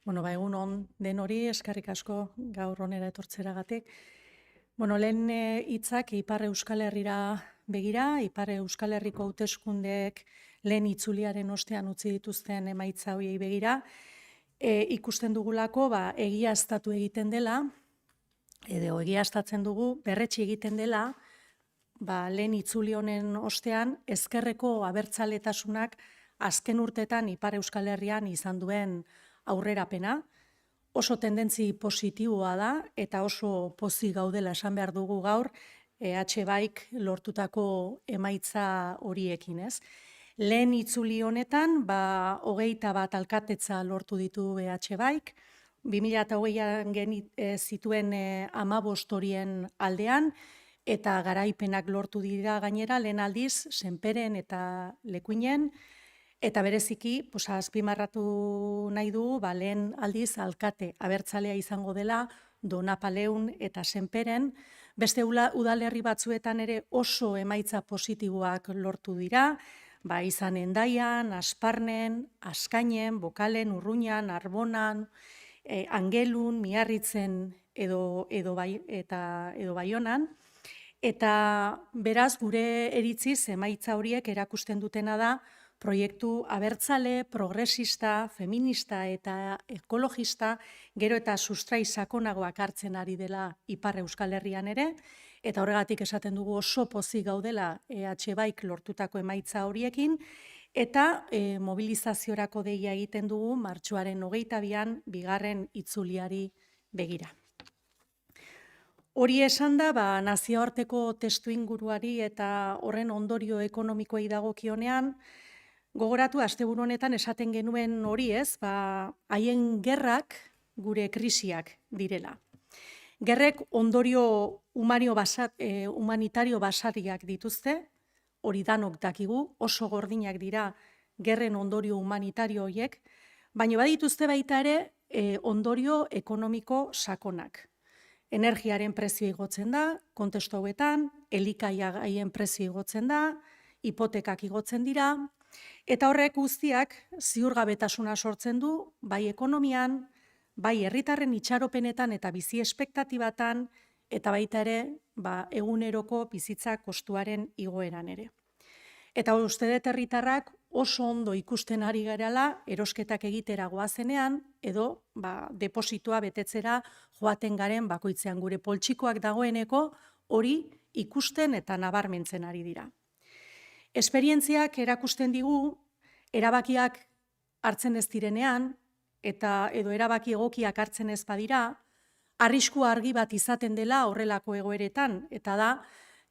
Egun on den hori, eskerrik asko gaur onera etortzeragatik. Lehen hitzak Ipar Euskal Herrira begira, Ipar Euskal Herriko hauteskundeek lehen itzuliaren ostean utzi dituzten emaitza horiei begira, ikusten dugulako egiaztatu egiten dela, edo egiaztatzen dugu, berretsi egiten dela, lehen itzuli honen ostean, ezkerreko abertzaletasunak azken urtetan Ipar Euskal Herrian izan duen aurrerapena. Oso tendentzi positiboa da eta oso pozik gaudela esan behar dugu gaur EH Baik lortutako emaitza horiekin, ez? Lehen itzuli honetan, 21 alkatetza lortu ditu EH Baik, 2008an zituen 15 horien aldean, eta garaipenak lortu dira gainera lehen aldiz, Senperen eta Lekuinen, eta bereziki, azpimarratu nahi dugu, lehen aldiz alkate abertzalea izango dela Donapaleun eta Senperen, beste udalerri batzuetan ere oso emaitza positiboak lortu dira, izan Hendaian, Asparnen, Askainen, Bokalen, Urruñan, Arbonan, Angelun, Miarritzen edo Baionan. Eta beraz, gure iritziz emaitza horiek erakusten dutena da proiektu abertzale, progresista, feminista eta ekologista, gero eta sustrai sakonagoak hartzen ari dela Ipar Euskal Herrian ere, eta horregatik esaten dugu oso pozik gaudela EH Baik lortutako emaitza horiekin, eta mobilizaziorako deia egiten dugu martxoaren 22an bigarren itzuliari begira. Hori esan da, nazioarteko testuinguruari eta horren ondorio ekonomikoei dagokionean, gogoratu, asteburu honetan esaten genuen hori ez, haien gerrak gure krisiak direla. Gerrek ondorio humanitario basariak dituzte, hori danok dakigu, oso gordinak dira gerren ondorio humanitario horiek, baina badituzte baita ere ondorio ekonomiko sakonak. Energiaren prezio igotzen da, kontestu hauetan, elikagaien prezio igotzen da, hipotekak igotzen dira, eta horrek guztiak ziurgabetasuna sortzen du, bai ekonomian, bai herritarren itxaropenetan eta bizi espektatibatan, eta baita ere, eguneroko bizitza kostuaren igoeran ere. Eta uste dut herritarrak oso ondo ikusten ari garela erosketak egitera goazenean, edo depositoa betetzera joaten garen bakoitzean gure poltsikoak dagoeneko hori ikusten eta nabarmentzen ari dira. Esperientziak erakusten digu, erabakiak hartzen ez direnean, edo erabaki egokiak hartzen ez badira, arrisku argi bat izaten dela horrelako egoeretan, eta da,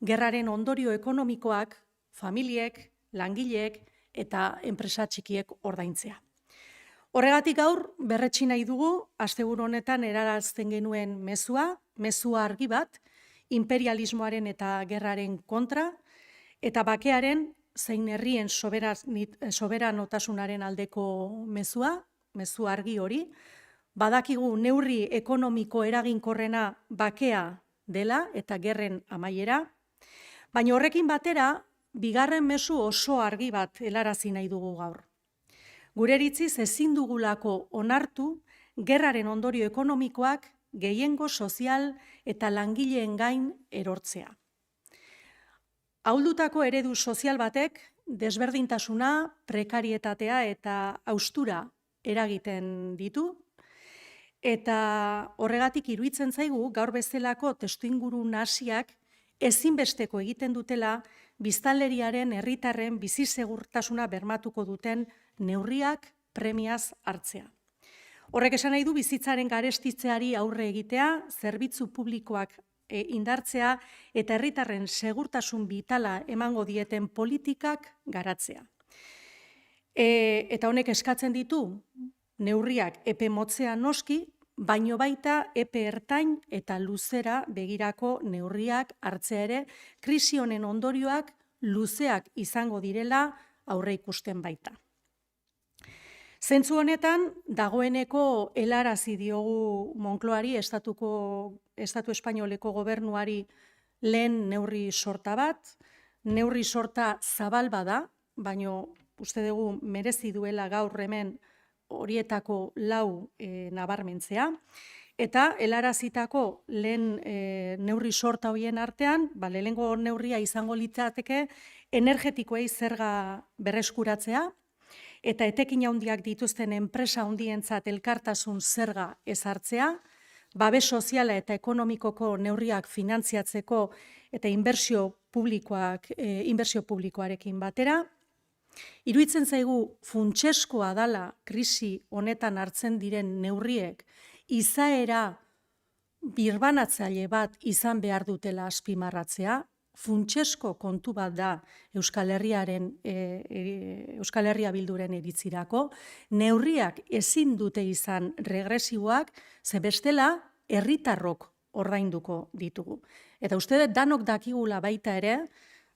gerraren ondorio ekonomikoak, familiek, langileek eta enpresa txikiek ordaintzea. Horregatik gaur, berretsi nahi dugu, asteburu honetan erarazten genuen mezua argi bat, imperialismoaren eta gerraren kontra, eta bakearen zein herrien soberanotasunaren aldeko mezu argi hori, badakigu neurri ekonomiko eraginkorrena bakea dela eta gerren amaiera, baina horrekin batera, bigarren mezu oso argi bat helarazi nahi dugu gaur. Gure iritziz ezin dugulako onartu gerraren ondorio ekonomikoak gehiengo sozial eta langileen gain erortzea. Ahuldutako eredu sozial batek desberdintasuna, prekarietatea eta haustura eragiten ditu, eta horregatik iruditzen zaigu gaur bezalako testuinguru nahasiak ezinbesteko egiten dutela biztanleriaren herritarren bizi segurtasuna bermatuko duten neurriak premiaz hartzea. Horrek esan nahi du bizitzaren garestitzeari aurre egitea, zerbitzu publikoak indartzea eta herritarren segurtasun bitala emango dieten politikak garatzea. Eta honek eskatzen ditu neurriak epe motzean noski, baino baita epe ertain eta luzera begirako neurriak hartzea ere, krisi honen ondorioak luzeak izango direla aurre ikusten baita. Zentzu honetan, dagoeneko helarazi diogu Moncloari, Estatu Espainoleko gobernuari lehen neurri sorta bat, neurri sorta zabal bada, baino uste dugu merezi duela gaur hemen horietako 4 nabarmentzea, eta helarazitako lehen neurri sorta horien artean, lehenengo neurria izango litzateke energetikoei zerga berreskuratzea, eta etekin handiak dituzten enpresa handientzat elkartasun zerga ezartzea, babes soziala eta ekonomikoko neurriak finantziatzeko eta inbertsio publikoarekin batera. Iruditzen zaigu funtseskoa dela krisi honetan hartzen diren neurriek izaera birbanatzaile bat izan behar dutela azpimarratzea. Funtsesko kontu bat da Euskal Herria Bilduren iritzirako. Neurriak ezin dute izan regresiboak, ze bestela herritarrok ordainduko ditugu. Eta uste dut danok dakigula baita ere,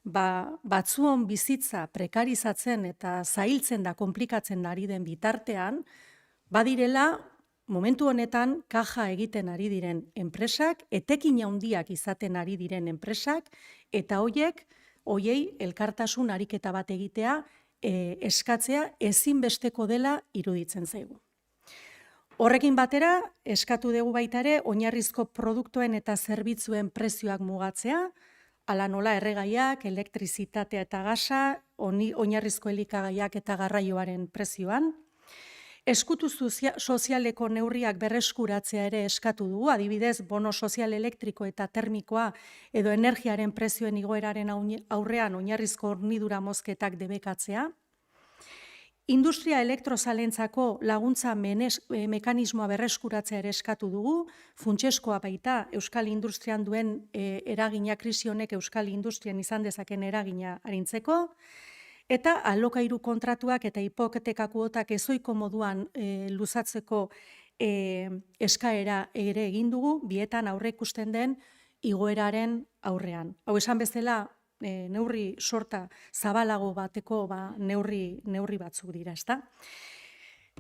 batzuon bizitza prekarizatzen eta zailtzen da konplikatzen ari den bitartean, badirela momentu honetan kaja egiten ari diren enpresak, etekin handiak izaten ari diren enpresak, eta hoiei elkartasun ariketa bat egitea eskatzea ezinbesteko dela iruditzen zaigu. Horrekin batera, eskatu dugu baita ere, oinarrizko produktuen eta zerbitzuen prezioak mugatzea, hala nola erregaiak, elektrizitatea eta gasa, oinarrizko elikagaiak eta garraioaren prezioan. Eskutu sozialeko neurriak berreskuratzea ere eskatu dugu, adibidez, bono sozial elektriko eta termikoa edo energiaren prezioen igoeraren aurrean oinarrizko hornidura mozketak debekatzea. Industria elektrozalentzako laguntza mekanismoa berreskuratzea ere eskatu dugu, funtseskoa baita Euskal Industrian duen eragina, krisi honek Euskal Industrian izan dezaken eragina arintzeko, eta alokairu kontratuak eta hipoteka kuotak ezohiko moduan luzatzeko eskaera ere egin dugu, bietan aurreikusten den igoeraren aurrean. Hau esan bezala, neurri sorta zabalago bateko neurri batzuk dira, ezta?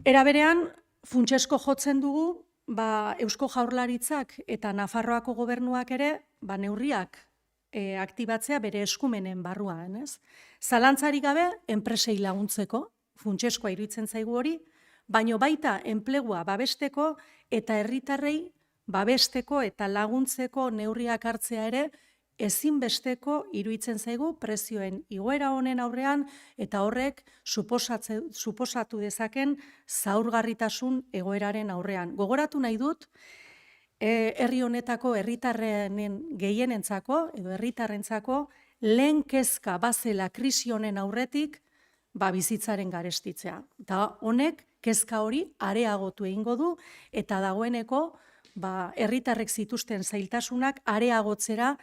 Era berean, funtsesko jotzen dugu, Eusko Jaurlaritzak eta Nafarroako gobernuak ere, neurriak aktibatzea bere eskumenen barruan, ez? Zalantzarik gabe, enpresei laguntzeko, funtseskoa iruditzen zaigu hori, baino baita enplegua babesteko eta herritarrei babesteko eta laguntzeko neurriak hartzea ere ezinbesteko iruditzen zaigu prezioen igoera honen aurrean eta horrek suposatu dezaken zaurgarritasun egoeraren aurrean. Gogoratu nahi dut, herri honetako herritarren gehienentzako edo herritarrentzako lehen kezka bazela krisi honen aurretik bizitzaren garestitzea. Eta honek kezka hori areagotu egingo du eta dagoeneko herritarrek zituzten zailtasunak areagotzera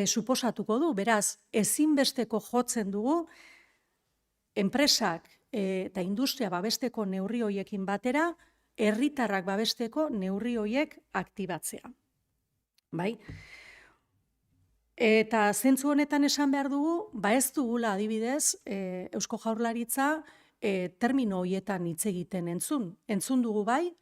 suposatuko du. Beraz, ezinbesteko jotzen dugu enpresak eta industria babesteko neurri horiekin batera, herritarrak babesteko neurri horiek aktibatzea. Bai? Eta zentzu honetan esan behar dugu, ez dugula adibidez, Eusko Jaurlaritza termino horietan hitz egiten entzun. Entzun dugu bai,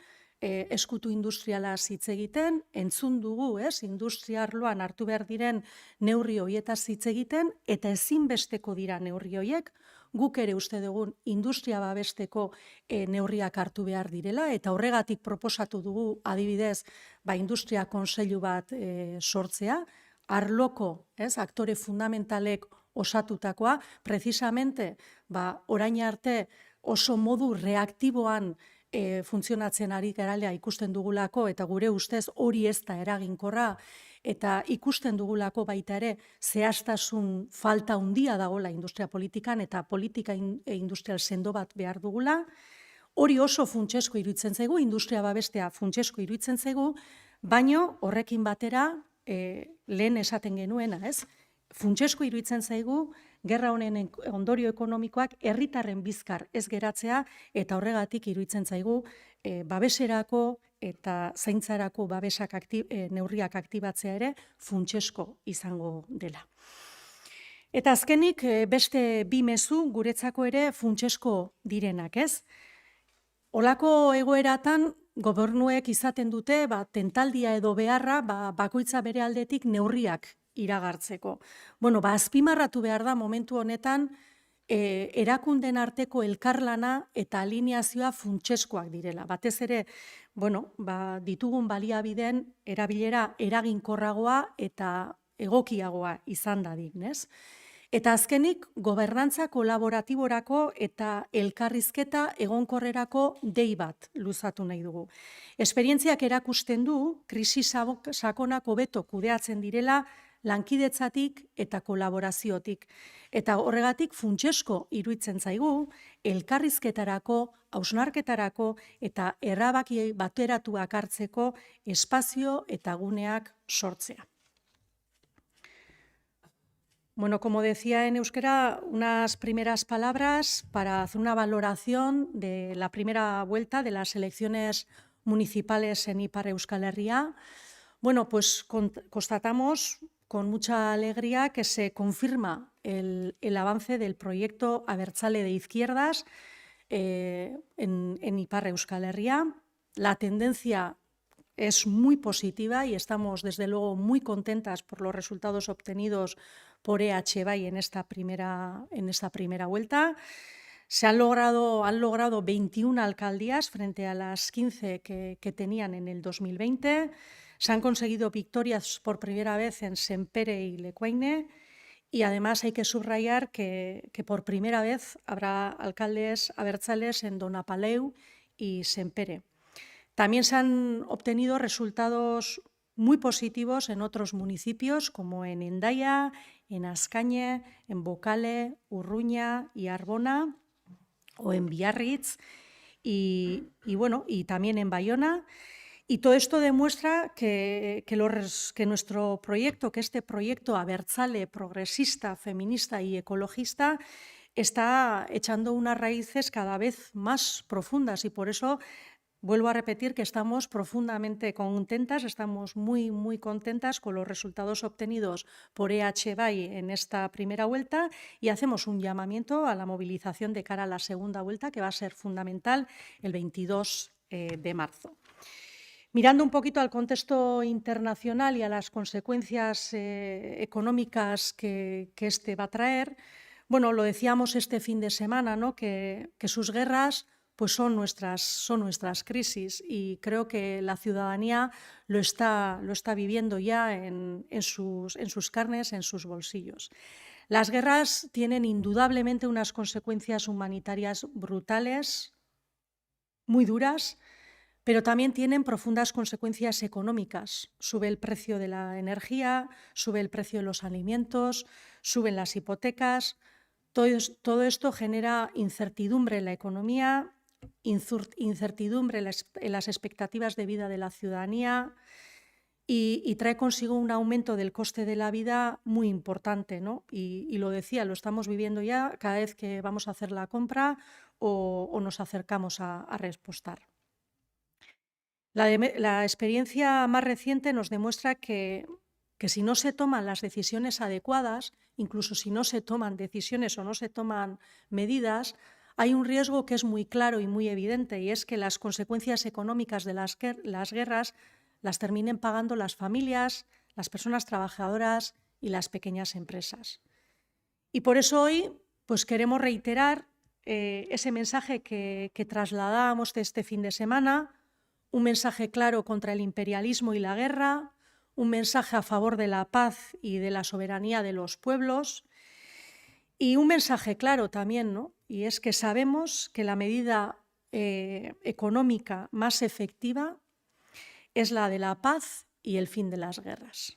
eskutu industrialaz hitz egiten, entzun dugu, industria arloan hartu behar diren neurri horietaz hitz egiten, eta ezinbesteko dira neurri horiek, guk ere uste dugun industria babesteko neurriak hartu behar direla, eta horregatik proposatu dugu adibidez, industria kontseilu bat sortzea, arloko, aktore fundamentalek osatutakoa, precisamente, orain arte oso modu reaktiboan funtzionatzen ari garela ikusten dugulako, eta gure ustez hori ez da eraginkorra, eta ikusten dugulako baita ere zehaztasun falta handia dagoela industria politikan, eta politika industrial sendo bat behar dugula. Hori oso funtsesko iruditzen zaigu, industria babestea funtsesko iruditzen zaigu, baino horrekin batera lehen esaten genuena, funtsesko iruditzen zaigu, gerra honen ondorio ekonomikoak herritarren bizkar ez geratzea, eta horregatik iruditzen zaigu babeserako eta zaintzarako neurriak aktibatzea ere funtsesko izango dela. Eta azkenik beste bi mezu guretzako ere funtsesko direnak, Olako egoeratan gobernuek izaten dute tentaldia edo beharra bakoitza bere aldetik neurriak iragartzeko. Azpimarratu behar da momentu honetan erakunden arteko elkarlana eta alineazioa funtsezkoak direla. Batez ere, ditugun baliabideen erabilera eraginkorragoa eta egokiagoa izan dadin, ez? Eta azkenik, gobernantza kolaboratiborako eta elkarrizketa egonkorrerako dei bat luzatu nahi dugu. Esperientziak erakusten du, krisi sakonak hobeto kudeatzen direla lankidetzatik eta kolaboraziotik. Eta horregatik funtsezko iruditzen zaigu, elkarrizketarako, hausnarketarako eta erabaki bateratuak hartzeko espazio eta guneak sortzea. Bueno, como decía en euskera, unas primeras palabras para hacer una valoración de la primera vuelta de las elecciones municipales en Ipar Euskal Herria. Bueno, pues constatamos con mucha alegría que se confirma el avance del proyecto Abertzale de Izquierdas en Ipar Euskal Herria. La tendencia es muy positiva y estamos, desde luego, muy contentas por los resultados obtenidos por EH Bai en esta primera vuelta. Han logrado 21 alcaldías frente a las 15 que tenían en el 2020. Se han conseguido victorias por primera vez en Sempere y Lecuaine. Y además hay que subrayar que por primera vez habrá alcaldes abertzales en Donapaleu y Sempere. También se han obtenido resultados muy positivos en otros municipios, como en Hendaya, en Azkaine, en Bokale, Urruña y Arbona, o en Biarritz, y también en Bayona. Y todo esto demuestra que nuestro proyecto, que este proyecto abertzale, progresista, feminista y ecologista, está echando unas raíces cada vez más profundas, y por eso vuelvo a repetir que estamos profundamente contentas, estamos muy, muy contentas con los resultados obtenidos por EH Bai en esta primera vuelta, y hacemos un llamamiento a la movilización de cara a la segunda vuelta, que va a ser fundamental el 22 de marzo. Mirando un poquito al contexto internacional y a las consecuencias económicas que este va a traer, bueno, lo decíamos este fin de semana, ¿no? que sus guerras pues son nuestras crisis, y creo que la ciudadanía lo está viviendo ya en sus carnes, en sus bolsillos. Las guerras tienen indudablemente unas consecuencias humanitarias brutales, muy duras, pero también tienen profundas consecuencias económicas. Sube el precio de la energía, sube el precio de los alimentos, suben las hipotecas. Todo esto genera incertidumbre en la economía, incertidumbre en las expectativas de vida de la ciudadanía, y trae consigo un aumento del coste de la vida muy importante, ¿no? Y lo decía, lo estamos viviendo ya cada vez que vamos a hacer la compra o nos acercamos a repostar. La experiencia más reciente nos demuestra que si no se toman las decisiones adecuadas, incluso si no se toman decisiones o no se toman medidas, hay un riesgo que es muy claro y muy evidente, y es que las consecuencias económicas de las guerras las terminen pagando las familias, las personas trabajadoras y las pequeñas empresas. Y por eso hoy pues queremos reiterar ese mensaje que trasladábamos este fin de semana, un mensaje claro contra el imperialismo y la guerra, un mensaje a favor de la paz y de la soberanía de los pueblos, y un mensaje claro también, ¿no? Y es que sabemos que la medida económica más efectiva es la de la paz y el fin de las guerras.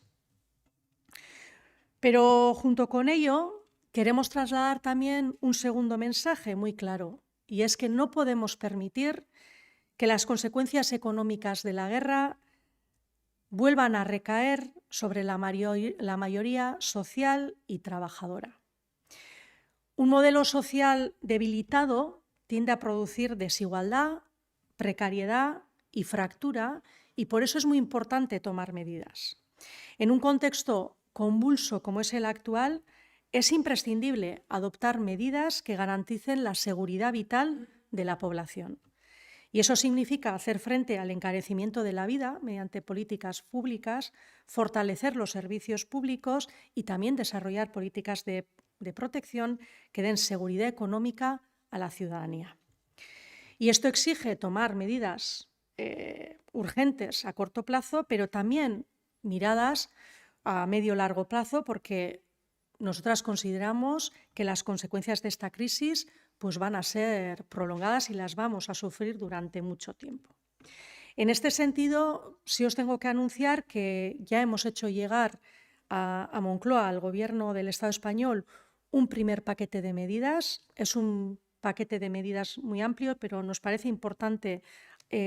Pero junto con ello queremos trasladar también un segundo mensaje muy claro, y es que no podemos permitir que las consecuencias económicas de la guerra vuelvan a recaer sobre la mayoría social y trabajadora. Un modelo social debilitado tiende a producir desigualdad, precariedad y fractura, y por eso es muy importante tomar medidas. En un contexto convulso como es el actual, es imprescindible adoptar medidas que garanticen la seguridad vital de la población. Y eso significa hacer frente al encarecimiento de la vida mediante políticas públicas, fortalecer los servicios públicos y también desarrollar políticas de de protección que den seguridad económica a la ciudadanía. Y esto exige tomar medidas urgentes a corto plazo, pero también miradas a medio largo plazo, porque nosotras consideramos que las consecuencias de esta crisis pues, van a ser prolongadas y las vamos a sufrir durante mucho tiempo. En este sentido, sí os tengo que anunciar que ya hemos hecho llegar a Moncloa, al Gobierno del Estado español, un primer paquete de medidas. Es un paquete de medidas muy amplio, pero nos parece importante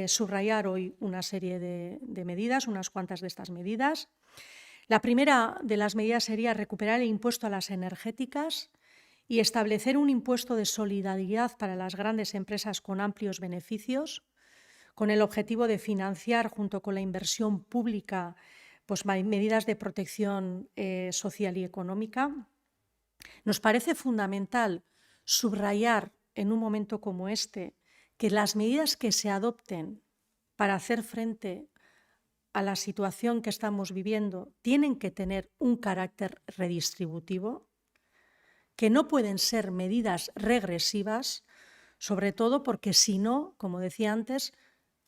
subrayar hoy una serie de medidas, unas cuantas de estas medidas. La primera de las medidas sería recuperar el impuesto a las energéticas y establecer un impuesto de solidaridad para las grandes empresas con amplios beneficios, con el objetivo de financiar, junto con la inversión pública, pues, medidas de protección social y económica. Nos parece fundamental subrayar en un momento como este que las medidas que se adopten para hacer frente a la situación que estamos viviendo tienen que tener un carácter redistributivo, que no pueden ser medidas regresivas, sobre todo porque si no, como decía antes,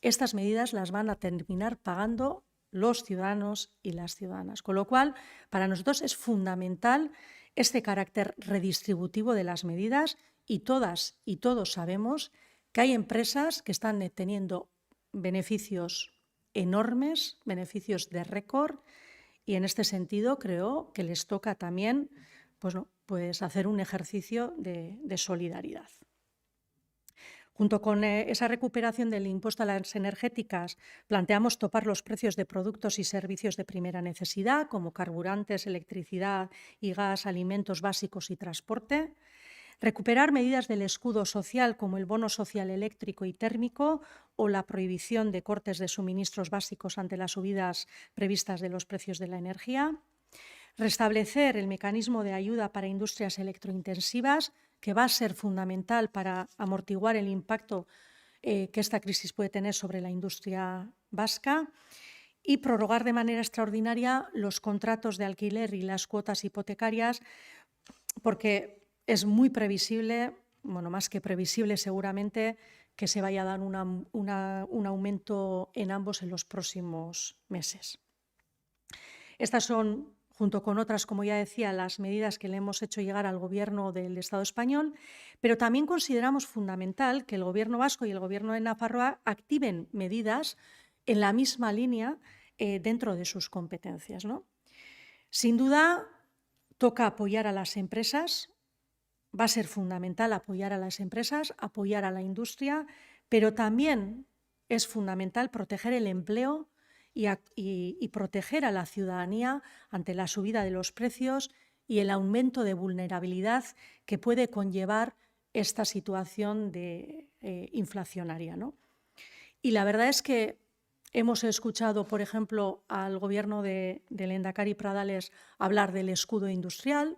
estas medidas las van a terminar pagando los ciudadanos y las ciudadanas. Con lo cual, para nosotros es fundamental este carácter redistributivo de las medidas y todas y todos sabemos que hay empresas que están teniendo beneficios enormes, beneficios de récord, y en este sentido creo que les toca también pues hacer un ejercicio de solidaridad. Junto con esa recuperación del impuesto a las energéticas, planteamos topar los precios de productos y servicios de primera necesidad, como carburantes, electricidad y gas, alimentos básicos y transporte. Recuperar medidas del escudo social, como el bono social eléctrico y térmico o la prohibición de cortes de suministros básicos ante las subidas previstas de los precios de la energía. Restablecer el mecanismo de ayuda para industrias electrointensivas, que va a ser fundamental para amortiguar el impacto que esta crisis puede tener sobre la industria vasca, y prorrogar de manera extraordinaria los contratos de alquiler y las cuotas hipotecarias, porque es muy previsible, bueno, más que previsible seguramente, que se vaya a dar un aumento en ambos en los próximos meses. Estas son, junto con otras, como ya decía, las medidas que le hemos hecho llegar al Gobierno del Estado español, pero también consideramos fundamental que el Gobierno vasco y el Gobierno de Nafarroa activen medidas en la misma línea dentro de sus competencias, ¿no? Sin duda, toca apoyar a las empresas, va a ser fundamental apoyar a las empresas, apoyar a la industria, pero también es fundamental proteger el empleo y proteger a la ciudadanía ante la subida de los precios y el aumento de vulnerabilidad que puede conllevar esta situación inflacionaria, ¿no? Y la verdad es que hemos escuchado, por ejemplo, al Gobierno del Lehendakari Pradales hablar del escudo industrial,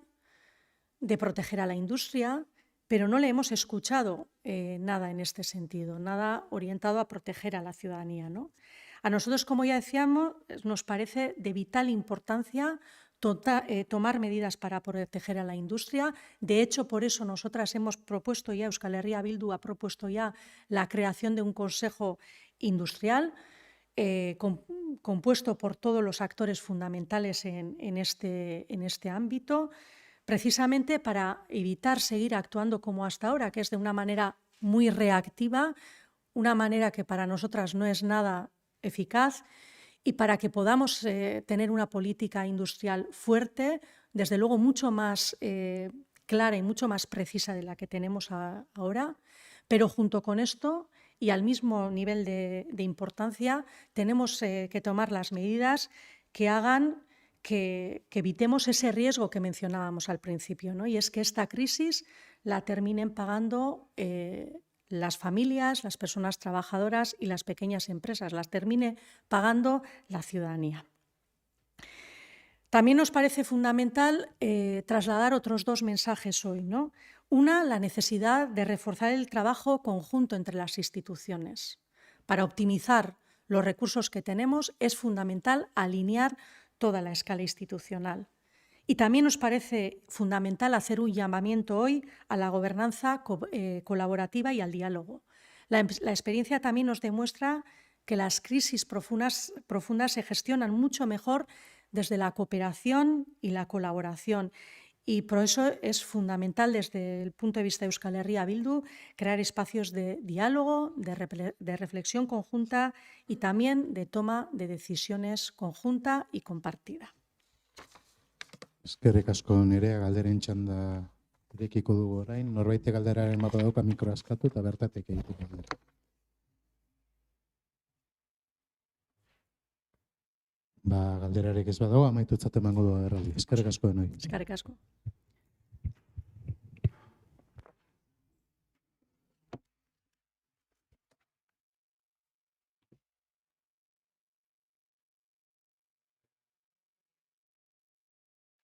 de proteger a la industria, pero no le hemos escuchado nada en este sentido, nada orientado a proteger a la ciudadanía, ¿no? A nosotros, como ya decíamos, nos parece de vital importancia tomar medidas para proteger a la industria. De hecho, por eso nosotras hemos propuesto ya, Euskal Herria Bildu ha propuesto ya la creación de un consejo industrial compuesto por todos los actores fundamentales en este ámbito, precisamente para evitar seguir actuando como hasta ahora, que es de una manera muy reactiva, una manera que para nosotras no es nada eficaz, y para que podamos tener una política industrial fuerte, desde luego mucho más clara y mucho más precisa de la que tenemos ahora, pero junto con esto y al mismo nivel de importancia tenemos que tomar las medidas que hagan que evitemos ese riesgo que mencionábamos al principio, ¿no? Y es que esta crisis la terminen pagando las familias, las personas trabajadoras y las pequeñas empresas, las termine pagando la ciudadanía. También nos parece fundamental trasladar otros dos mensajes hoy, ¿no? Una, la necesidad de reforzar el trabajo conjunto entre las instituciones. Para optimizar los recursos que tenemos es fundamental alinear toda la escala institucional. Y también nos parece fundamental hacer un llamamiento hoy a la gobernanza colaborativa y al diálogo. La experiencia también nos demuestra que las crisis profundas se gestionan mucho mejor desde la cooperación y la colaboración. Y por eso es fundamental desde el punto de vista de Euskal Herria Bildu crear espacios de diálogo, de reflexión conjunta y también de toma de decisiones conjunta y compartida. Eskerrik asko Nerea, galderen txanda irekiko dugu orain. Norbaitek galderaren mapa dauka mikroa askatu eta bertatik egiteko galdera. Galderarik ez badago, amaitutzat emango du agerraldi. Eskerrik asko denoi. Eskerrik asko.